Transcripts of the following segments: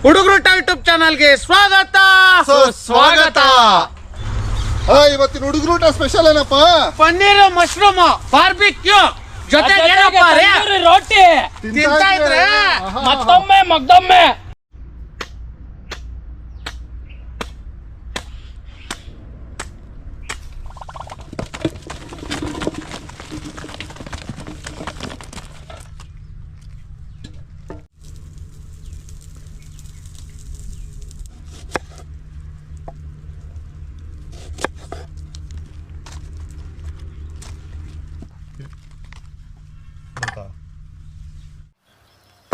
ಹುಡುಗರು ಯೂಟ್ಯೂಬ್ ಚಾನಲ್ಗೆ ಸ್ವಾಗತ ಸ್ವಾಗತ. ಇವತ್ತಿನ ಹುಡುಗರೂಟ ಸ್ಪೆಷಲ್ ಏನಪ್ಪ? ಪನ್ನೀರ್ ಮಶ್ರೂಮ್ ಬಾರ್ಬಿಕ್ಯೂ ಜೊತೆಗೆ ರೊಟ್ಟಿ ತಿಂತಾ ಇದ್ರೆ ಮತ್ತೊಮ್ಮೆ ಮಗ್ದೊಮ್ಮೆ.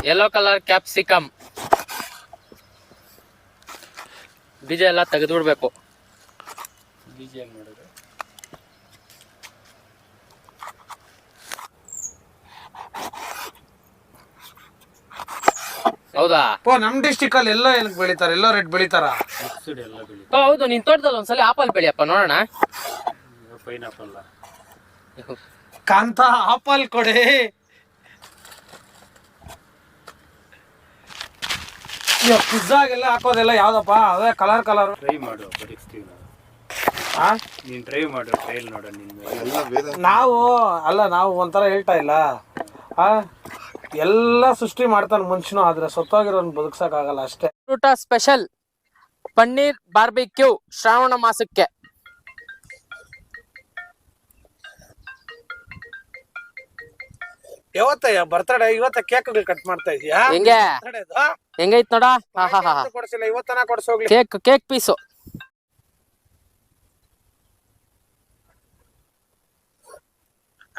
ಯೆಲ್ಲೋ ಕಲರ್ ಕ್ಯಾಪ್ಸಿಕಮ್ ಬೀಜ ಎಲ್ಲ ತೆಗೆದು ಬಿಡ್ಬೇಕು. ಬೀಜ ಏನ್ ಮಾಡೋದು? ಹೌದಾ? ನಮ್ ಡಿಸ್ಟಿಕ್ ಅಲ್ಲಿ ಎಲ್ಲ ಏನಕ್ಕೆ ಬೆಳಿತಾರ? ಎಲ್ಲೋ ರೇಟ್ ಬೆಳಿತಾರ. ಹೌದು, ನಿನ್ ತೋಟದಲ್ಲಿ ಒಂದ್ಸಲ ಆಪಲ್ ಬೆಳಿಯಪ್ಪ ನೋಡೋಣ. ಪೈನಾಪಲ್ ಕಾಂತ ಆಪಲ್ ಕೊಡಿ. ಪಿಜ್ಜಾಗೆಲ್ಲ ಹಾಕೋದೆಲ್ಲ ಯಾವ್ದಪ್ಪ? ಅದೇ ಕಲರ್ ಟ್ರೈ ಮಾಡು, ಬರೀಸ್ತೀವಿ ನೀನ್ ಟ್ರೈ ಮಾಡು, ಟ್ರೈಲ್ ನೋಡ. ನಾವು ಒಂಥರ ಹೇಳ್ತಾ ಇಲ್ಲ. ಎಲ್ಲ ಸೃಷ್ಟಿ ಮಾಡ್ತಾನೆ ಮನುಷ್ಯನು, ಆದ್ರೆ ಸತ್ತೋಗಿರೋನ್ ಬದುಕ್ಸಕ್ ಆಗಲ್ಲ ಅಷ್ಟೇ. ಊಟ ಸ್ಪೆಷಲ್ ಪನ್ನೀರ್ ಬಾರ್ಬಿಕ್ಯೂ ಶ್ರಾವಣ ಮಾಸಕ್ಕೆ. ಯಾವತ್ತಯ್ಯ ಬರ್ತಡೇ? ಇವತ್ತ ಕೇಕ್ ಕಟ್ ಮಾಡ್ತಾ ಇದೀಯಾ? ಹೆಂಗೆ ಹೆಂಗೈತ್ ನೋಡ. ಕೊಡ್ಸಿಲ್ಲ, ಇವತ್ತನ ಕೊಡ್ಸೋಗ್ಲಿ. Cake piece.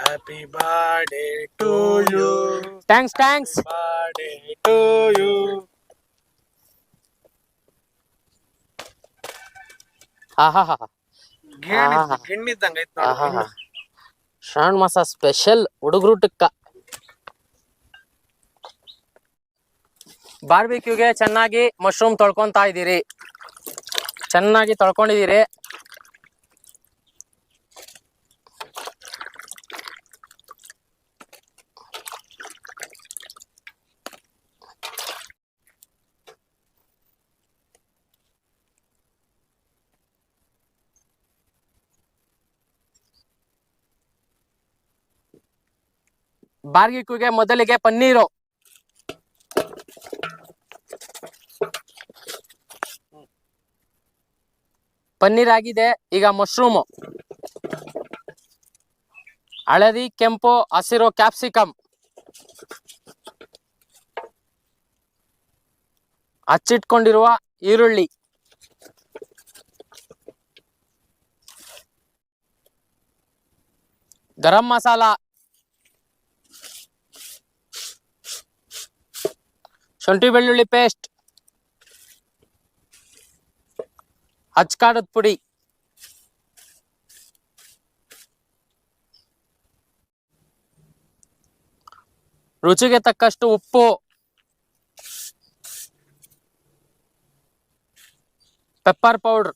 Happy birthday to you. Thanks. Birthday to you. ಗಿಣ್ಣಿದ್ದಂಗ ಐತ್ ನೋಡಿ. ಶ್ರಾವಣ ಮಾಸ ಸ್ಪೆಷಲ್ ಹುಡುಗರೂಟಕ್ಕ. ಬಾರ್ಬಿಕ್ಯೂಗೆ ಚೆನ್ನಾಗಿ ಮಶ್ರೂಮ್ ತೊಳ್ಕೊಂತಾ ಇದ್ದೀರಿ. ಚೆನ್ನಾಗಿ ತೊಳ್ಕೊಂಡಿದ್ದೀರಿ. ಬಾರ್ಬಿಕ್ಯೂಗೆ ಮೊದಲಿಗೆ ಪನ್ನೀರು. ಪನ್ನೀರ್ ಆಗಿದೆ. ಈಗ ಮಶ್ರೂಮು, ಹಳದಿ, ಕೆಂಪು, ಹಸಿರು ಕ್ಯಾಪ್ಸಿಕಮ್, ಹಚ್ಚಿಟ್ಕೊಂಡಿರುವ ಈರುಳ್ಳಿ, ಗರಂ ಮಸಾಲ, ಶುಂಠಿ ಬೆಳ್ಳುಳ್ಳಿ ಪೇಸ್ಟ್, ಅಚ್ಕಾರದ ಪುಡಿ, ರುಚಿಗೆ ತಕ್ಕಷ್ಟು ಉಪ್ಪು, ಪೆಪ್ಪರ್ ಪೌಡರ್,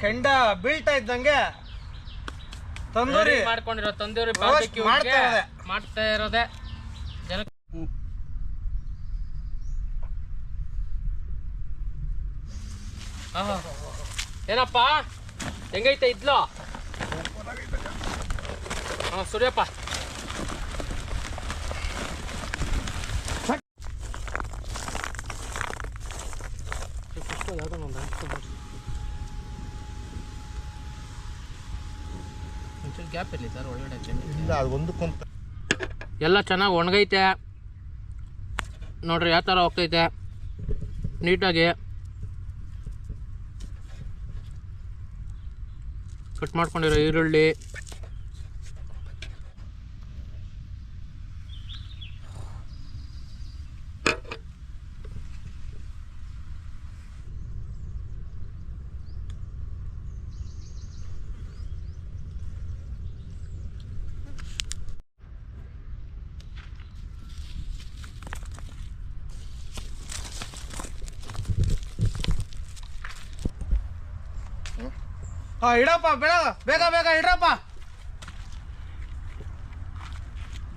ಕೆಂಡ ಬೀಳ್ತಾ ಇದ್ದಂಗೆ ತಂದೂರಿ ಮಾಡ್ಕೊಂಡಿರೋ ತಂದೂರಿ ಮಾಡ್ತಾ ಇರೋದೆ ಜನ. ಏನಪ್ಪ ಹೆಂಗೈತೆ ಇದ್ಲು? ಸೂರ್ಯಪ್ಪ ಗ್ಯಾಪ್ ಇರಲಿ ಸರ್, ಒಳಗಡೆ ಎಲ್ಲ ಚೆನ್ನಾಗಿ ಒಣಗೈತೆ ನೋಡ್ರಿ. ಯಾವ ಥರ ಹೋಗ್ತೈತೆ ನೀಟಾಗಿ ಕಟ್ ಮಾಡ್ಕೊಂಡಿರೋ ಈರುಳ್ಳಿ, ಇಡಪ್ಪ ಬೇಗ ಬೇಗ ಇಡ್ರಪ್ಪ.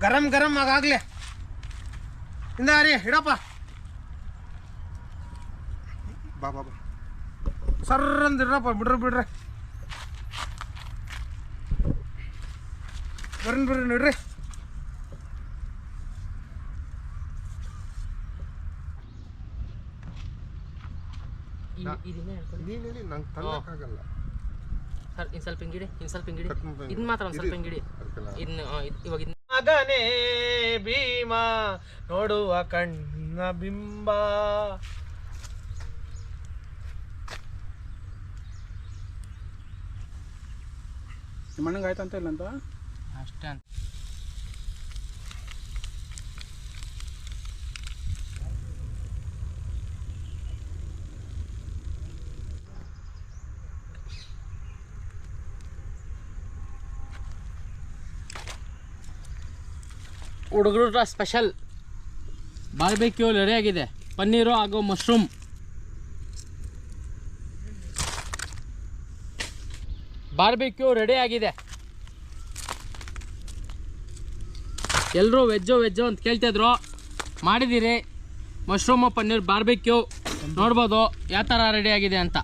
ಗರಂ ಗರಂ ಆಗಾಗ್ಲೆ ಇಂದ ರೀ ಇಡಪ್ಪ. ಬಾ ಬಾ ಬಾ. ಸರ್ರಂದ್ ಇಡ್ರಪ್ಪ. ಬಿಡ್ರಿ ಬರ್ರಿ ನೋಡ್ರಿ. ನೀನ್ ಹೇಳಿ ನಂಗೆ ತಳ್ಳಕ್ಕಾಗಲ್ಲ. ಸರ್ ಇನ್ನು ಸ್ವಲ್ಪ ಹಿಂಗಿಡಿ, ಕಟ್ ಮಾಡ್ತೀನಿ. ಇದನ್ನ ಮಾತ್ರ ಒಂದು ಸ್ವಲ್ಪ ಹಿಂಗಿಡಿ. ಅದಕ್ಕೆಲ್ಲ. ಇವಾಗ ಮಗನೇ ಭೀಮ ನೋಡುವ ಕಣ್ಣ ಬಿಂಬ. ನಿಮ್ಮಣ್ಣಂಗೆ ಆಯ್ತಂತ ಇಲ್ಲ ಅಂತ ಅಷ್ಟೇ ಅಂತ. ಹುಡುಗರ ಸ್ಪೆಷಲ್ ಬಾರ್ಬೆಕ್ಯೂ ರೆಡಿ ಆಗಿದೆ. ಪನ್ನೀರು ಹಾಗೂ ಮಶ್ರೂಮ್. ಬಾರ್ಬೆಕ್ಯೂ ರೆಡಿ ಆಗಿದೆ. ಎಲ್ಲರೂ ವೆಜ್ಜು ಅಂತ ಕೇಳ್ತಿದ್ರು, ಮಾಡಿದ್ದೀರಿ. ಮಶ್ರೂಮು ಪನ್ನೀರ್ ಬಾರ್ಬೆಕ್ಯೂ ನೋಡ್ಬೋದು ಯಾವ ಥರ ರೆಡಿ ಆಗಿದೆ ಅಂತ.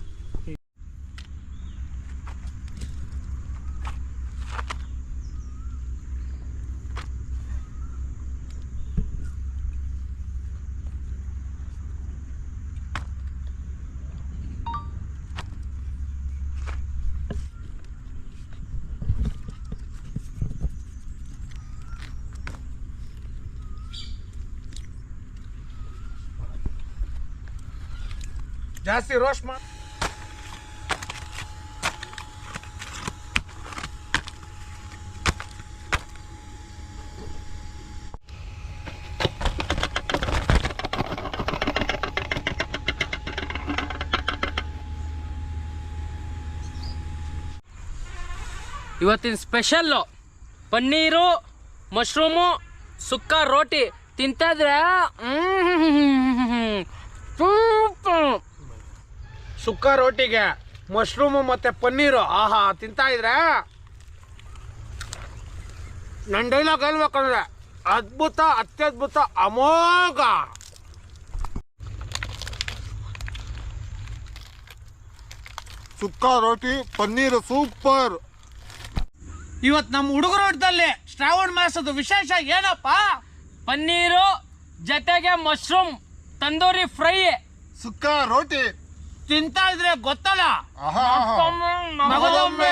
ಜಾಸ್ತಿ ರೋಸ್ಟ್ ಮಾಡಿ. ಇವತ್ತಿನ ಸ್ಪೆಷಲ್ಲು ಪನ್ನೀರು ಮಶ್ರೂಮು ಸುಕ್ಕ ರೋಟಿ ತಿಂತಾಯಿದ್ರೆ ಸುಕ್ಕ ರೋಟಿಗೆ ಮಶ್ರೂಮು ಮತ್ತೆ ಪನ್ನೀರು ಆಹಾ ತಿಂತಾ ಇದ್ರೆ ನನ್ನ ಡೈಲಾಗ್ ಹೇಳ್ಬೇಕಂದ್ರೆ ಅದ್ಭುತ, ಅತ್ಯದ್ಭುತ, ಅಮೋಘ. ಸುಕ್ಕ ರೋಟಿ ಪನ್ನೀರ್ ಸೂಪರ್. ಇವತ್ತು ನಮ್ಮ ಹುಡುಗರ ಹೊಟ್ಟದಲ್ಲಿ ಶ್ರಾವಣ ಮಾಸದ ವಿಶೇಷ ಏನಪ್ಪ? ಪನ್ನೀರು ಜೊತೆಗೆ ಮಶ್ರೂಮ್ ತಂದೂರಿ ಫ್ರೈ. ಸುಕ್ಕ ರೋಟಿ ತಿಂತಾ ಇದ್ರೆ ಗೊತ್ತಲ್ಲ ಆಹಾ ಮಗದೊಮ್ಮೆ